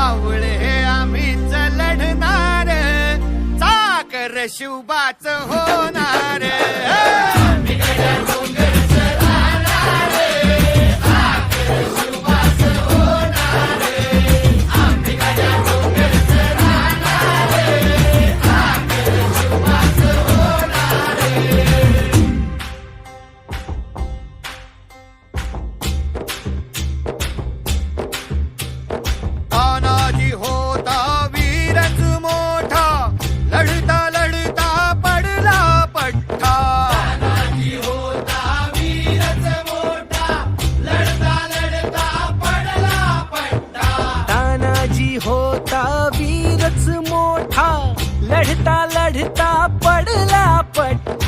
मावळे आम्हीच लढणार, चाकर शिवबाच होणार. तानाजी होता वीरच मोठा, लढता लढता पडला पट्टा. तानाजी होता वीरच मोठा, लढता लढता पडला पट्टा. तानाजी होता वीरच मोठा, लढता लढता पडला पट्टा.